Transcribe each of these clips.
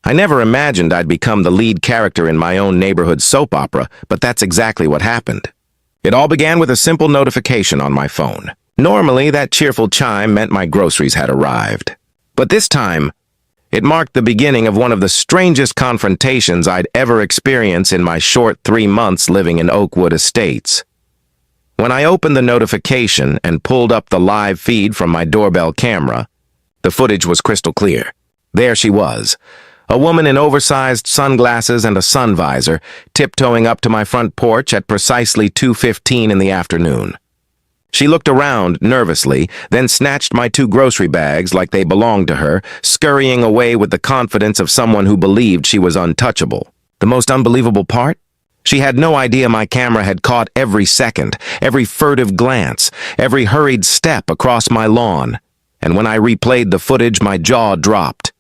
I never imagined I'd become the lead character in my own neighborhood soap opera, but that's exactly what happened. It all began with a simple notification on my phone. Normally, that cheerful chime meant my groceries had arrived. But this time, it marked the beginning of one of the strangest confrontations I'd ever experienced in my short 3 months living in Oakwood Estates. When I opened the notification and pulled up the live feed from my doorbell camera, the footage was crystal clear. There she was, a woman in oversized sunglasses and a sun visor, tiptoeing up to my front porch at precisely 2:15 in the afternoon. She looked around nervously, then snatched my 2 grocery bags like they belonged to her, scurrying away with the confidence of someone who believed she was untouchable. The most unbelievable part? She had no idea my camera had caught every second, every furtive glance, every hurried step across my lawn. And when I replayed the footage, my jaw dropped.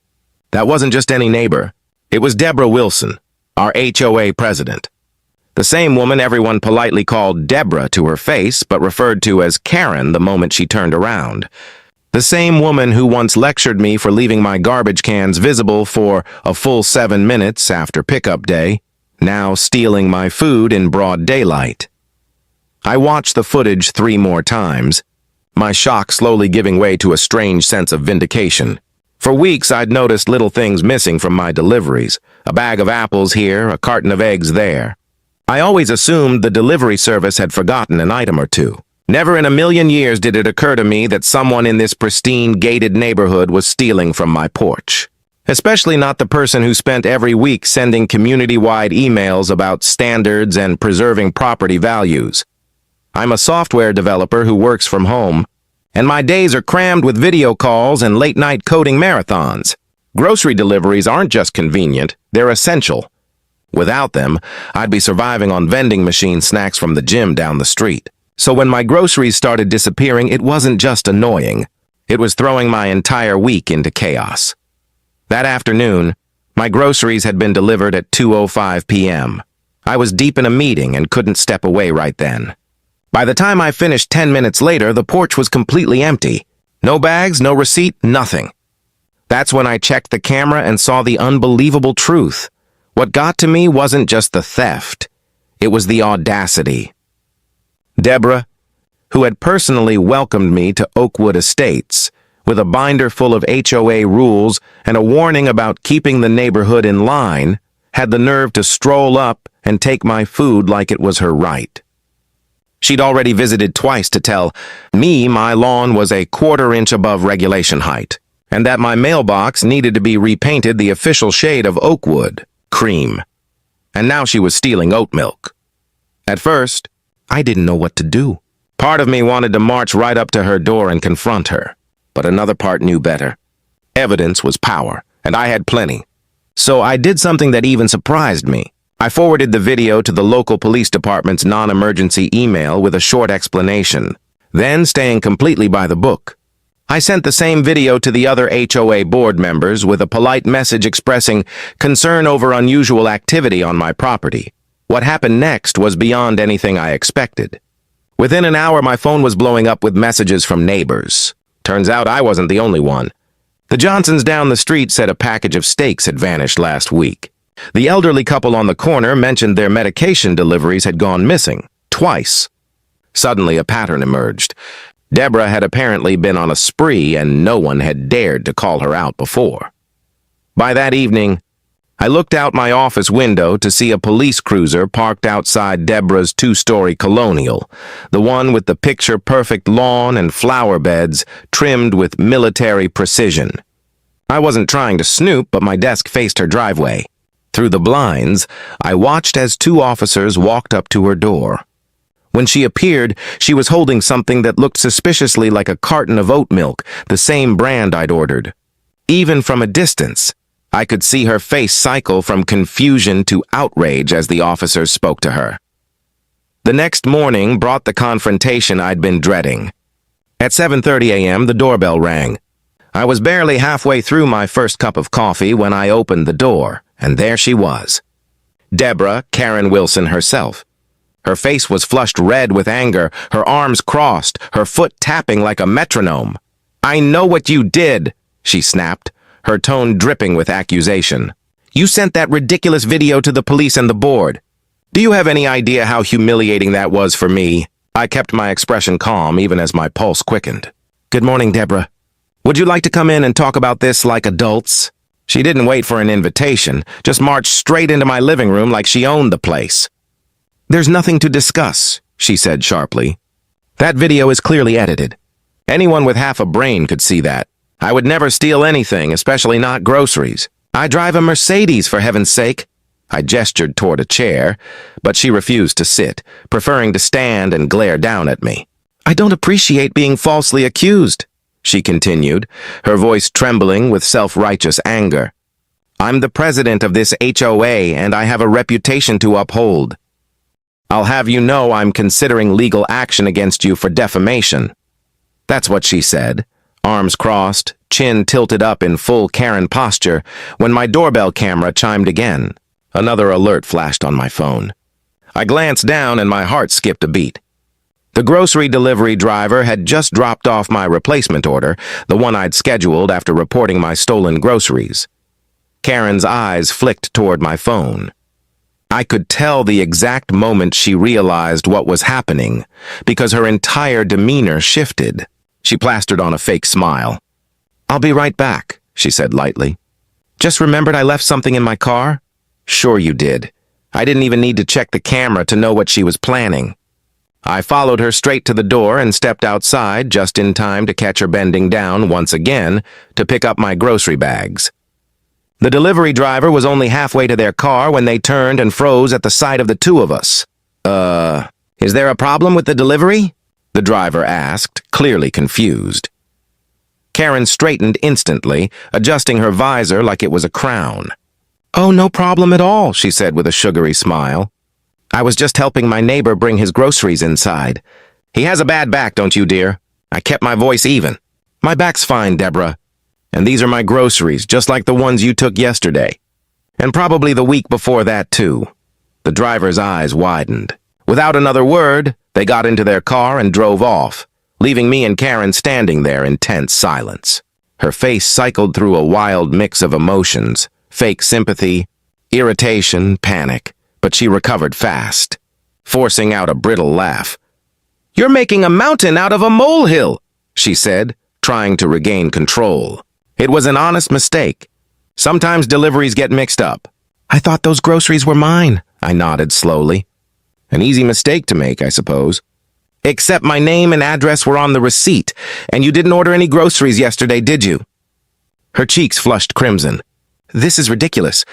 That wasn't just any neighbor. It was Deborah Wilson, our HOA president. The same woman everyone politely called Deborah to her face, but referred to as Karen the moment she turned around. The same woman who once lectured me for leaving my garbage cans visible for a full 7 minutes after pickup day, now stealing my food in broad daylight. I watched the footage 3 more times, my shock slowly giving way to a strange sense of vindication. For weeks, I'd noticed little things missing from my deliveries, a bag of apples here, a carton of eggs there. I always assumed the delivery service had forgotten an item or two. Never in a million years did it occur to me that someone in this pristine, gated neighborhood was stealing from my porch. Especially not the person who spent every week sending community-wide emails about standards and preserving property values. I'm a software developer who works from home, and my days are crammed with video calls and late-night coding marathons. Grocery deliveries aren't just convenient, they're essential. Without them, I'd be surviving on vending machine snacks from the gym down the street. So when my groceries started disappearing, it wasn't just annoying. It was throwing my entire week into chaos. That afternoon, my groceries had been delivered at 2:05 p.m. I was deep in a meeting and couldn't step away right then. By the time I finished 10 minutes later, the porch was completely empty. No bags, no receipt, nothing. That's when I checked the camera and saw the unbelievable truth. What got to me wasn't just the theft. It was the audacity. Deborah, who had personally welcomed me to Oakwood Estates, with a binder full of HOA rules and a warning about keeping the neighborhood in line, had the nerve to stroll up and take my food like it was her right. She'd already visited twice to tell me my lawn was a 1/4 inch above regulation height, and that my mailbox needed to be repainted the official shade of Oakwood, cream. And now she was stealing oat milk. At first, I didn't know what to do. Part of me wanted to march right up to her door and confront her, but another part knew better. Evidence was power, and I had plenty. So I did something that even surprised me. I forwarded the video to the local police department's non-emergency email with a short explanation, then staying completely by the book. I sent the same video to the other HOA board members with a polite message expressing concern over unusual activity on my property. What happened next was beyond anything I expected. Within an hour, my phone was blowing up with messages from neighbors. Turns out I wasn't the only one. The Johnsons down the street said a package of steaks had vanished last week. The elderly couple on the corner mentioned their medication deliveries had gone missing, twice. Suddenly, a pattern emerged. Deborah had apparently been on a spree, and no one had dared to call her out before. By that evening, I looked out my office window to see a police cruiser parked outside Deborah's 2-story colonial, the one with the picture-perfect lawn and flower beds trimmed with military precision. I wasn't trying to snoop, but my desk faced her driveway. Through the blinds, I watched as 2 officers walked up to her door. When she appeared, she was holding something that looked suspiciously like a carton of oat milk, the same brand I'd ordered. Even from a distance, I could see her face cycle from confusion to outrage as the officers spoke to her. The next morning brought the confrontation I'd been dreading. At 7:30 a.m., the doorbell rang. I was barely halfway through my first cup of coffee when I opened the door, and there she was. Deborah Karen Wilson herself. Her face was flushed red with anger, her arms crossed, her foot tapping like a metronome. "I know what you did," she snapped, her tone dripping with accusation. You sent that ridiculous video to the police and the board. Do you have any idea how humiliating that was for me? I kept my expression calm even as my pulse quickened. Good morning, Deborah. Would you like to come in and talk about this like adults? She didn't wait for an invitation, just marched straight into my living room like she owned the place. There's nothing to discuss, she said sharply. That video is clearly edited. Anyone with half a brain could see that. I would never steal anything, especially not groceries. I drive a Mercedes, for heaven's sake. I gestured toward a chair, but she refused to sit, preferring to stand and glare down at me. I don't appreciate being falsely accused, she continued, her voice trembling with self-righteous anger. I'm the president of this HOA, and I have a reputation to uphold. I'll have you know I'm considering legal action against you for defamation. That's what she said, arms crossed, chin tilted up in full Karen posture, when my doorbell camera chimed again. Another alert flashed on my phone. I glanced down and my heart skipped a beat. The grocery delivery driver had just dropped off my replacement order, the one I'd scheduled after reporting my stolen groceries. Karen's eyes flicked toward my phone. I could tell the exact moment she realized what was happening, because her entire demeanor shifted. She plastered on a fake smile. I'll be right back, she said lightly. Just remembered I left something in my car? Sure you did. I didn't even need to check the camera to know what she was planning. I followed her straight to the door and stepped outside just in time to catch her bending down once again to pick up my grocery bags. The delivery driver was only halfway to their car when they turned and froze at the sight of the two of us. Is there a problem with the delivery? The driver asked, clearly confused. Karen straightened instantly, adjusting her visor like it was a crown. Oh, no problem at all, she said with a sugary smile. I was just helping my neighbor bring his groceries inside. He has a bad back, don't you, dear? I kept my voice even. My back's fine, Deborah. And these are my groceries, just like the ones you took yesterday. And probably the week before that, too. The driver's eyes widened. Without another word, they got into their car and drove off, leaving me and Karen standing there in tense silence. Her face cycled through a wild mix of emotions, fake sympathy, irritation, panic, but she recovered fast, forcing out a brittle laugh. You're making a mountain out of a molehill, she said, trying to regain control. It was an honest mistake. Sometimes deliveries get mixed up. I thought those groceries were mine, I nodded slowly. An easy mistake to make, I suppose. Except my name and address were on the receipt, and you didn't order any groceries yesterday, did you? Her cheeks flushed crimson. This is ridiculous.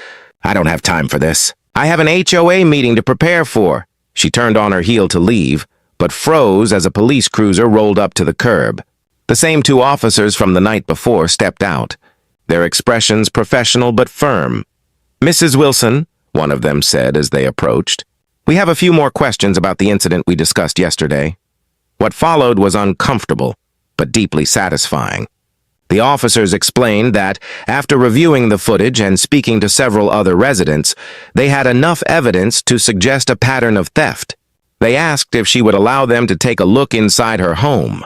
I don't have time for this. I have an HOA meeting to prepare for. She turned on her heel to leave, but froze as a police cruiser rolled up to the curb. The same two officers from the night before stepped out, their expressions professional but firm. Mrs. Wilson, one of them said as they approached, we have a few more questions about the incident we discussed yesterday. What followed was uncomfortable, but deeply satisfying. The officers explained that, after reviewing the footage and speaking to several other residents, they had enough evidence to suggest a pattern of theft. They asked if she would allow them to take a look inside her home.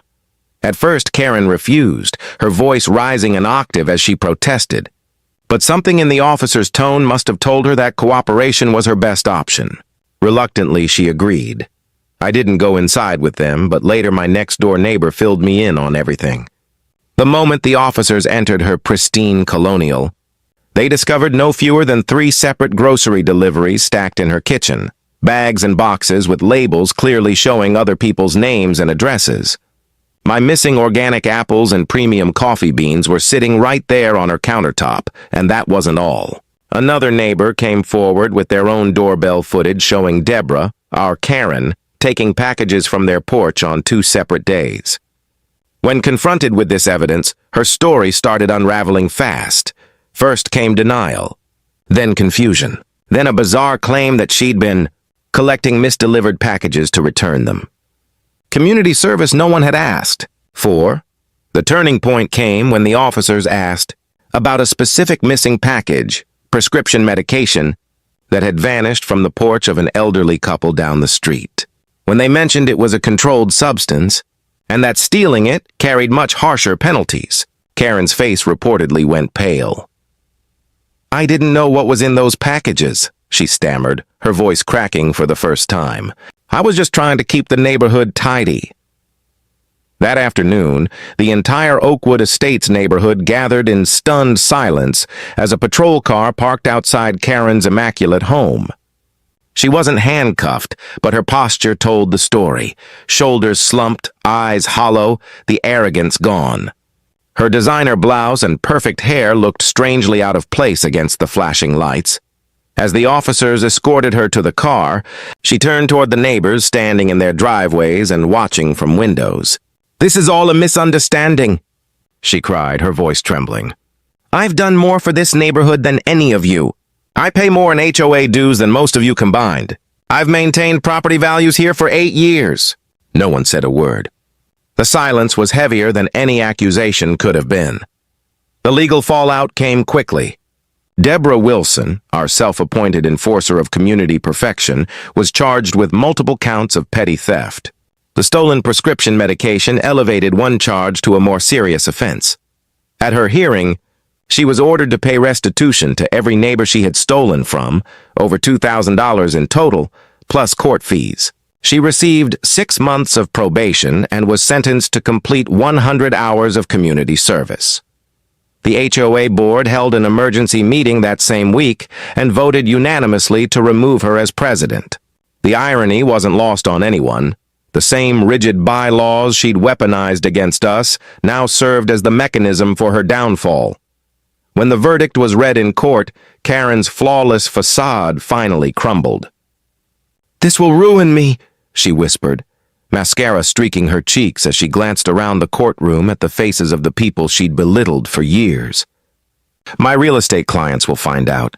At first, Karen refused, her voice rising an octave as she protested. But something in the officer's tone must have told her that cooperation was her best option. Reluctantly, she agreed. I didn't go inside with them, but later my next-door neighbor filled me in on everything. The moment the officers entered her pristine colonial, they discovered no fewer than 3 separate grocery deliveries stacked in her kitchen, bags and boxes with labels clearly showing other people's names and addresses. My missing organic apples and premium coffee beans were sitting right there on her countertop, and that wasn't all. Another neighbor came forward with their own doorbell footage showing Deborah, our Karen, taking packages from their porch on 2 separate days. When confronted with this evidence, her story started unraveling fast. First came denial, then confusion, then a bizarre claim that she'd been collecting misdelivered packages to return them. Community service no one had asked for. The turning point came when the officers asked about a specific missing package, prescription medication, that had vanished from the porch of an elderly couple down the street. When they mentioned it was a controlled substance, and that stealing it carried much harsher penalties, Karen's face reportedly went pale. I didn't know what was in those packages, she stammered, her voice cracking for the first time. I was just trying to keep the neighborhood tidy. That afternoon, the entire Oakwood Estates neighborhood gathered in stunned silence as a patrol car parked outside Karen's immaculate home. She wasn't handcuffed, but her posture told the story. Shoulders slumped, eyes hollow, the arrogance gone. Her designer blouse and perfect hair looked strangely out of place against the flashing lights. As the officers escorted her to the car, she turned toward the neighbors standing in their driveways and watching from windows. "This is all a misunderstanding," she cried, her voice trembling. "I've done more for this neighborhood than any of you. I pay more in HOA dues than most of you combined. I've maintained property values here for 8 years. No one said a word. The silence was heavier than any accusation could have been. The legal fallout came quickly. Deborah Wilson, our self-appointed enforcer of community perfection, was charged with multiple counts of petty theft. The stolen prescription medication elevated one charge to a more serious offense. At her hearing, she was ordered to pay restitution to every neighbor she had stolen from, over $2,000 in total, plus court fees. She received 6 months of probation and was sentenced to complete 100 hours of community service. The HOA board held an emergency meeting that same week and voted unanimously to remove her as president. The irony wasn't lost on anyone. The same rigid bylaws she'd weaponized against us now served as the mechanism for her downfall. When the verdict was read in court, Karen's flawless facade finally crumbled. "This will ruin me," she whispered, mascara streaking her cheeks as she glanced around the courtroom at the faces of the people she'd belittled for years. "My real estate clients will find out.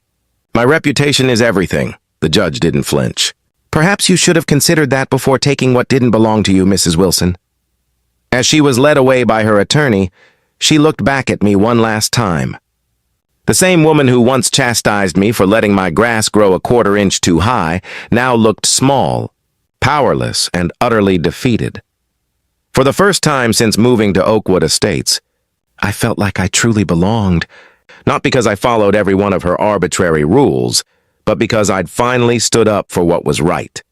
My reputation is everything." The judge didn't flinch. "Perhaps you should have considered that before taking what didn't belong to you, Mrs. Wilson." As she was led away by her attorney, she looked back at me one last time. The same woman who once chastised me for letting my grass grow a quarter inch too high now looked small, powerless, and utterly defeated. For the first time since moving to Oakwood Estates, I felt like I truly belonged, not because I followed every one of her arbitrary rules, but because I'd finally stood up for what was right.